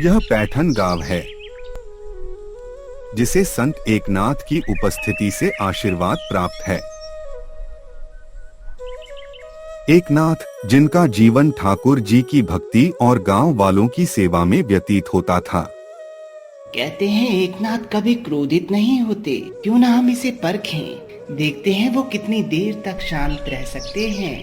यह पैठन गांव है जिसे संत एकनाथ की उपस्थिति से आशीर्वाद प्राप्त है। एकनाथ, जिनका जीवन ठाकुर जी की भक्ति और गांव वालों की सेवा में व्यतीत होता था। कहते हैं एकनाथ कभी क्रोधित नहीं होते, क्यों ना हम इसे परखें, देखते हैं वो कितनी देर तक शांत रह सकते हैं।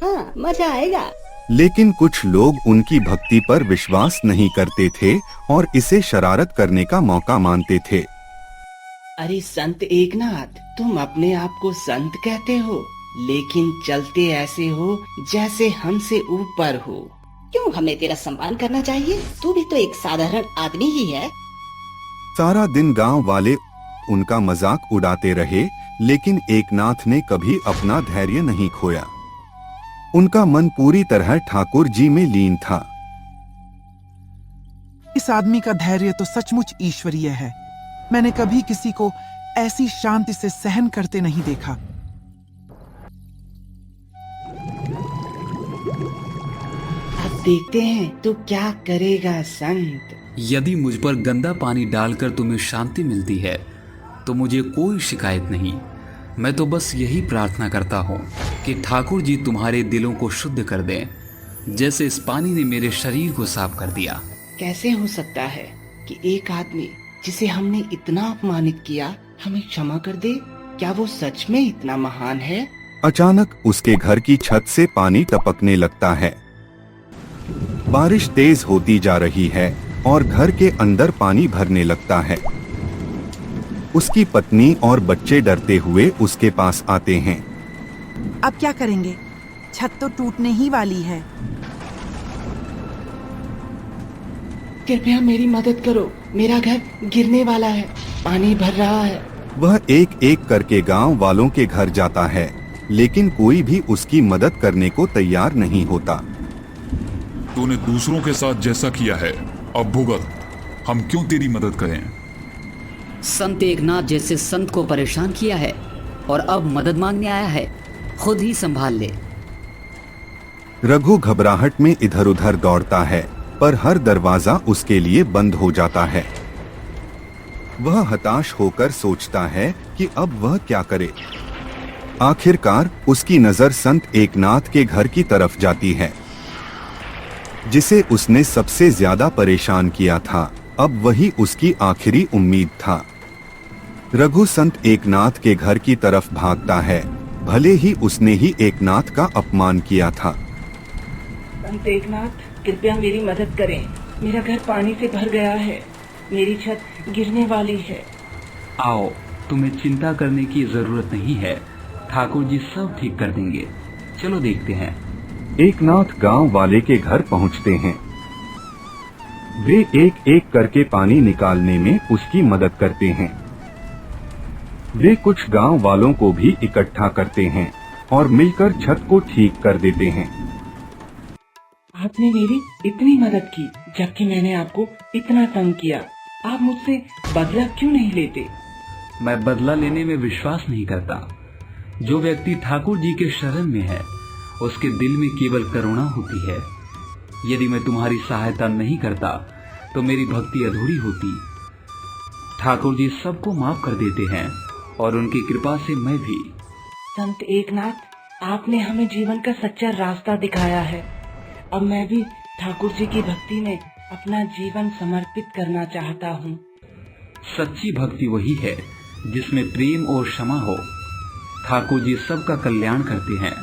हाँ, मजा आएगा। लेकिन कुछ लोग उनकी भक्ति पर विश्वास नहीं करते थे और इसे शरारत करने का मौका मानते थे। अरे संत एकनाथ, तुम अपने आप को संत कहते हो, लेकिन चलते ऐसे हो जैसे हमसे ऊपर हो। क्यों हमें तेरा सम्मान करना चाहिए? तू भी तो एक साधारण आदमी ही है। सारा दिन गांव वाले उनका मजाक उड़ाते रहे, लेकिन एकनाथ ने कभी अपना धैर्य नहीं खोया। उनका मन पूरी तरह ठाकुर जी में लीन था। इस आदमी का धैर्य तो सचमुच ईश्वरीय है। मैंने कभी किसी को ऐसी शांति से सहन करते नहीं देखा। अब देखते हैं तो क्या करेगा संत। यदि मुझ पर गंदा पानी डालकर तुम्हें शांति मिलती है तो मुझे कोई शिकायत नहीं। मैं तो बस यही प्रार्थना करता हूँ कि ठाकुर जी तुम्हारे दिलों को शुद्ध कर दें, जैसे इस पानी ने मेरे शरीर को साफ कर दिया। कैसे हो सकता है कि एक आदमी जिसे हमने इतना अपमानित किया हमें क्षमा कर दे? क्या वो सच में इतना महान है? अचानक उसके घर की छत से पानी टपकने लगता है। बारिश तेज होती जा रही है और घर के अंदर पानी भरने लगता है। उसकी पत्नी और बच्चे डरते हुए उसके पास आते हैं। अब क्या करेंगे? छत तो टूटने ही वाली है। कृपया मेरी मदद करो, मेरा घर गिरने वाला है, पानी भर रहा है। वह एक एक करके गांव वालों के घर जाता है, लेकिन कोई भी उसकी मदद करने को तैयार नहीं होता। तूने दूसरों के साथ जैसा किया है, अब भुगत। हम क्यों तेरी मदद करें? संत एकनाथ जैसे संत को परेशान किया है और अब मदद मांगने आया है, खुद ही संभाल ले। रघु घबराहट में इधर उधर दौड़ता है, पर हर दरवाजा उसके लिए बंद हो जाता है। वह हताश होकर सोचता है कि अब वह क्या करे। आखिरकार उसकी नजर संत एकनाथ के घर की तरफ जाती है, जिसे उसने सबसे ज्यादा परेशान किया था। अब वही उसकी आखिरी उम्मीद था। रघु संत एकनाथ के घर की तरफ भागता है, भले ही उसने ही एकनाथ का अपमान किया था। संत एकनाथ, कृपया मेरी मदद करें, मेरा घर पानी से भर गया है, मेरी छत गिरने वाली है। आओ, तुम्हें चिंता करने की जरूरत नहीं है, ठाकुर जी सब ठीक कर देंगे। चलो देखते हैं। एकनाथ गांव वाले के घर पहुंचते हैं। वे एक एक करके पानी निकालने में उसकी मदद करते हैं। वे कुछ गांव वालों को भी इकट्ठा करते हैं और मिलकर छत को ठीक कर देते हैं। आपने मेरी इतनी मदद की, जबकि मैंने आपको इतना तंग किया। आप मुझसे बदला क्यों नहीं लेते? मैं बदला लेने में विश्वास नहीं करता। जो व्यक्ति ठाकुर जी के शरण में है, उसके दिल में केवल करुणा होती है। यदि मैं तुम्हारी सहायता नहीं करता तो मेरी भक्ति अधूरी होती। ठाकुर जी सबको माफ कर देते हैं और उनकी कृपा से मैं भी। संत एकनाथ, आपने हमें जीवन का सच्चा रास्ता दिखाया है। अब मैं भी ठाकुर जी की भक्ति में अपना जीवन समर्पित करना चाहता हूँ। सच्ची भक्ति वही है जिसमें प्रेम और क्षमा हो। ठाकुर जी सबका कल्याण करते हैं।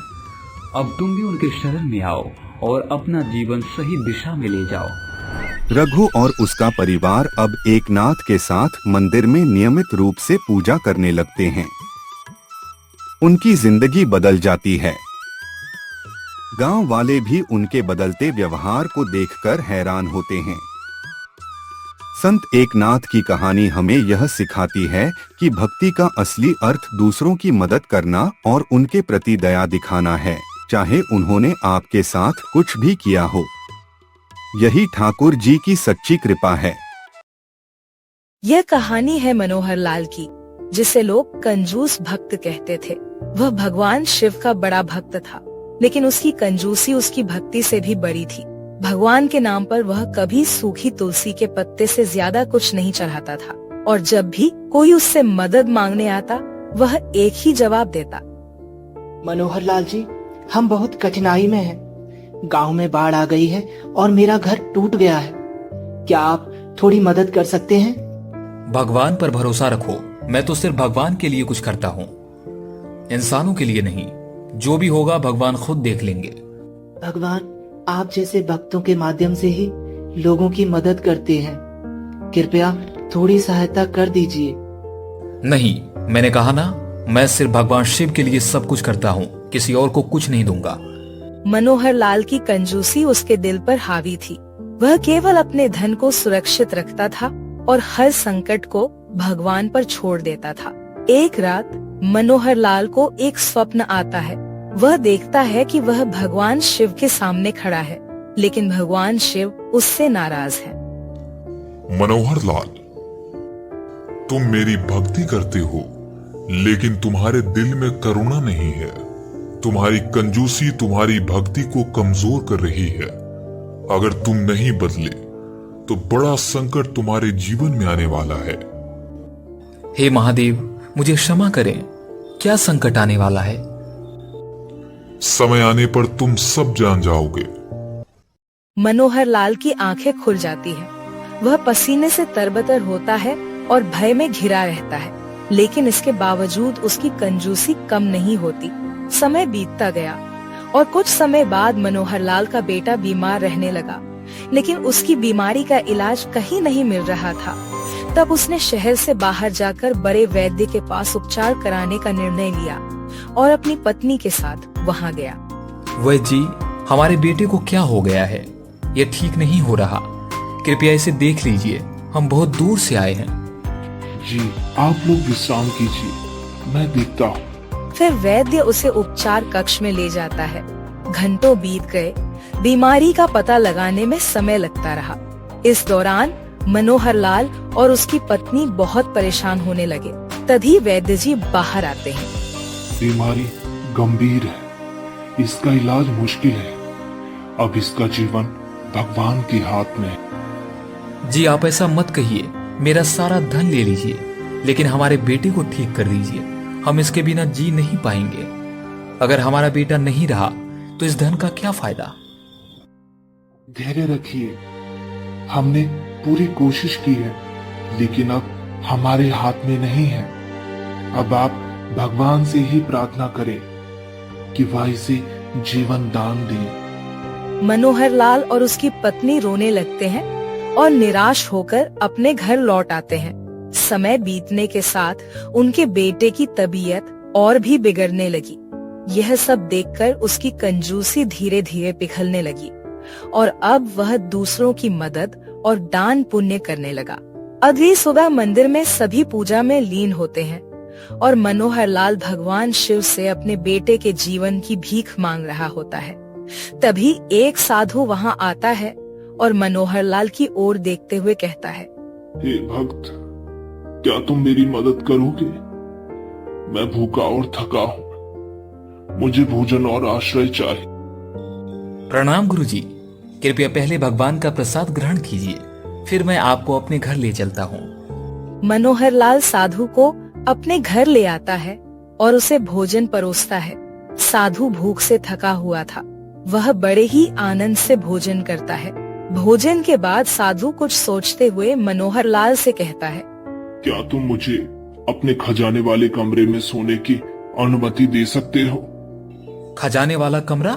अब तुम भी उनके शरण में आओ और अपना जीवन सही दिशा में ले जाओ। रघु और उसका परिवार अब एकनाथ के साथ मंदिर में नियमित रूप से पूजा करने लगते हैं। उनकी जिंदगी बदल जाती है। गांव वाले भी उनके बदलते व्यवहार को देखकर हैरान होते हैं। संत एकनाथ की कहानी हमें यह सिखाती है कि भक्ति का असली अर्थ दूसरों की मदद करना और उनके प्रति दया दिखाना है, चाहे उन्होंने आपके साथ कुछ भी किया हो। यही ठाकुर जी की सच्ची कृपा है। यह कहानी है मनोहर लाल की, जिसे लोग कंजूस भक्त कहते थे। वह भगवान शिव का बड़ा भक्त था, लेकिन उसकी कंजूसी उसकी भक्ति से भी बड़ी थी। भगवान के नाम पर वह कभी सूखी तुलसी के पत्ते से ज्यादा कुछ नहीं चढ़ाता था और जब भी कोई उससे मदद मांगने आता वह एक ही जवाब देता। मनोहर लाल जी, हम बहुत कठिनाई में हैं। गांव में बाढ़ आ गई है और मेरा घर टूट गया है। क्या आप थोड़ी मदद कर सकते हैं? भगवान पर भरोसा रखो। मैं तो सिर्फ भगवान के लिए कुछ करता हूँ, इंसानों के लिए नहीं। जो भी होगा भगवान खुद देख लेंगे। भगवान आप जैसे भक्तों के माध्यम से ही लोगों की मदद करते हैं। कृपया थोड़ी सहायता कर दीजिए। नहीं, मैंने कहा ना, मैं सिर्फ भगवान शिव के लिए सब कुछ करता हूँ, किसी और को कुछ नहीं दूंगा। मनोहर लाल की कंजूसी उसके दिल पर हावी थी। वह केवल अपने धन को सुरक्षित रखता था और हर संकट को भगवान पर छोड़ देता था। एक रात मनोहर लाल को एक स्वप्न आता है। वह देखता है कि वह भगवान शिव के सामने खड़ा है, लेकिन भगवान शिव उससे नाराज है। मनोहर लाल, तुम मेरी भक्ति करते हो, लेकिन तुम्हारे दिल में करुणा नहीं है। तुम्हारी कंजूसी तुम्हारी भक्ति को कमजोर कर रही है। अगर तुम नहीं बदले तो बड़ा संकट तुम्हारे जीवन में आने वाला है। हे महादेव, मुझे क्षमा करें। क्या संकट आने वाला है? समय आने पर तुम सब जान जाओगे। मनोहर लाल की आंखें खुल जाती है। वह पसीने से तरबतर होता है और भय में घिरा रहता है, लेकिन इसके बावजूद उसकी कंजूसी कम नहीं होती। समय बीतता गया और कुछ समय बाद मनोहर लाल का बेटा बीमार रहने लगा, लेकिन उसकी बीमारी का इलाज कहीं नहीं मिल रहा था। तब उसने शहर से बाहर जाकर बड़े वैद्य के पास उपचार कराने का निर्णय लिया और अपनी पत्नी के साथ वहां गया। वैद्य जी, हमारे बेटे को क्या हो गया है? ये ठीक नहीं हो रहा, कृपया इसे देख लीजिए। हम बहुत दूर से आए हैं। जी, आप लोग विश्राम कीजिए, मैं देखता हूँ। फिर वैद्य उसे उपचार कक्ष में ले जाता है। घंटों बीत गए, बीमारी का पता लगाने में समय लगता रहा। इस दौरान मनोहर लाल और उसकी पत्नी बहुत परेशान होने लगे। तभी वैद्य जी बाहर आते हैं। बीमारी गंभीर है, इसका इलाज मुश्किल है। अब इसका जीवन भगवान के हाथ में है। जी, आप ऐसा मत कहिए। मेरा सारा धन ले लीजिए, लेकिन हमारे बेटे को ठीक कर दीजिए। हम इसके बिना जी नहीं पाएंगे। अगर हमारा बेटा नहीं रहा तो इस धन का क्या फायदा? धैर्य रखिए, हमने पूरी कोशिश की है, लेकिन अब हमारे हाथ में नहीं है। अब आप भगवान से ही प्रार्थना करें कि वह इसे जीवन दान दे। मनोहर लाल और उसकी पत्नी रोने लगते हैं और निराश होकर अपने घर लौट आते हैं। समय बीतने के साथ उनके बेटे की तबीयत और भी बिगड़ने लगी। यह सब देखकर उसकी कंजूसी धीरे धीरे पिघलने लगी और अब वह दूसरों की मदद और दान पुण्य करने लगा। अगली सुबह मंदिर में सभी पूजा में लीन होते हैं और मनोहर लाल भगवान शिव से अपने बेटे के जीवन की भीख मांग रहा होता है। तभी एक साधु वहां आता है और मनोहर लाल की ओर देखते हुए कहता है, हे भक्त, क्या तुम मेरी मदद करोगे? मैं भूखा और थका हूँ, मुझे भोजन और आश्रय चाहिए। प्रणाम गुरुजी, कृपया पहले भगवान का प्रसाद ग्रहण कीजिए, फिर मैं आपको अपने घर ले चलता हूँ। मनोहर लाल साधु को अपने घर ले आता है और उसे भोजन परोसता है। साधु भूख से थका हुआ था। वह बड़े ही आनंद से भोजन करता है। भोजन के बाद साधु कुछ सोचते हुए मनोहर लाल से कहता है, क्या तुम मुझे अपने खजाने वाले कमरे में सोने की अनुमति दे सकते हो? खजाने वाला कमरा?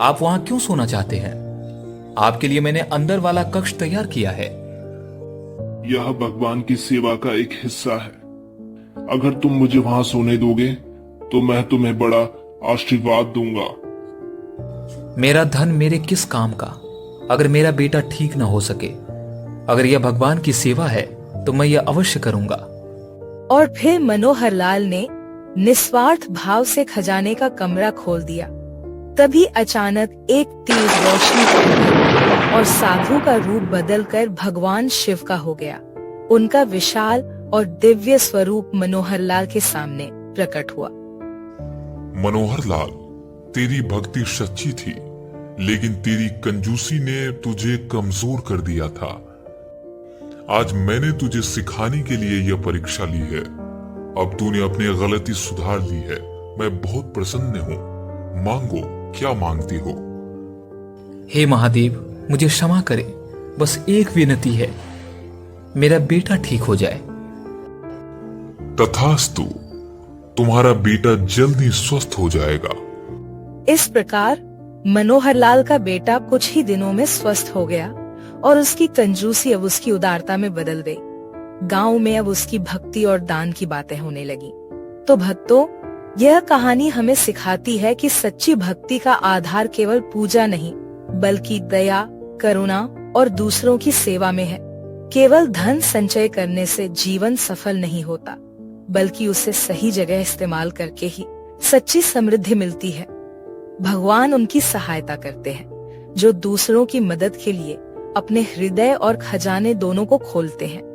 आप वहाँ क्यों सोना चाहते हैं? आपके लिए मैंने अंदर वाला कक्ष तैयार किया है। यह भगवान की सेवा का एक हिस्सा है। अगर तुम मुझे वहाँ सोने दोगे तो मैं तुम्हें बड़ा आशीर्वाद दूंगा। मेरा धन मेरे किस काम का, अगर मेरा बेटा ठीक न हो सके? अगर यह भगवान की सेवा है तो मैं यह अवश्य करूंगा। और फिर मनोहर लाल ने निस्वार्थ भाव से खजाने का कमरा खोल दिया। तभी अचानक एक तेज रोशनी पड़ी और साधु का रूप बदलकर भगवान शिव का हो गया। उनका विशाल और दिव्य स्वरूप मनोहर लाल के सामने प्रकट हुआ। मनोहर लाल, तेरी भक्ति सच्ची थी, लेकिन तेरी कंजूसी ने तुझे कमजोर कर दिया था। आज मैंने तुझे सिखाने के लिए यह परीक्षा ली है। अब तूने अपनी गलती सुधार ली है। मैं बहुत प्रसन्न हूँ। मांगो, क्या मांगती हो? हे महादेव, मुझे क्षमा करें। बस एक विनती है, मेरा बेटा ठीक हो जाए। तथास्तु, तुम्हारा बेटा जल्दी स्वस्थ हो जाएगा। इस प्रकार मनोहर लाल का बेटा कुछ ही दिनों में स्वस्थ हो गया और उसकी कंजूसी अब उसकी उदारता में बदल गई। गांव में अब उसकी भक्ति और दान की बातें होने लगी। तो भक्तों, यह कहानी हमें सिखाती है कि सच्ची भक्ति का आधार केवल पूजा नहीं, बल्कि दया, करुणा और दूसरों की सेवा में है। केवल धन संचय करने से जीवन सफल नहीं होता, बल्कि उसे सही जगह इस्तेमाल करके ही सच्ची समृद्धि मिलती है। भगवान उनकी सहायता करते हैं जो दूसरों की मदद के लिए अपने हृदय और खजाने दोनों को खोलते हैं।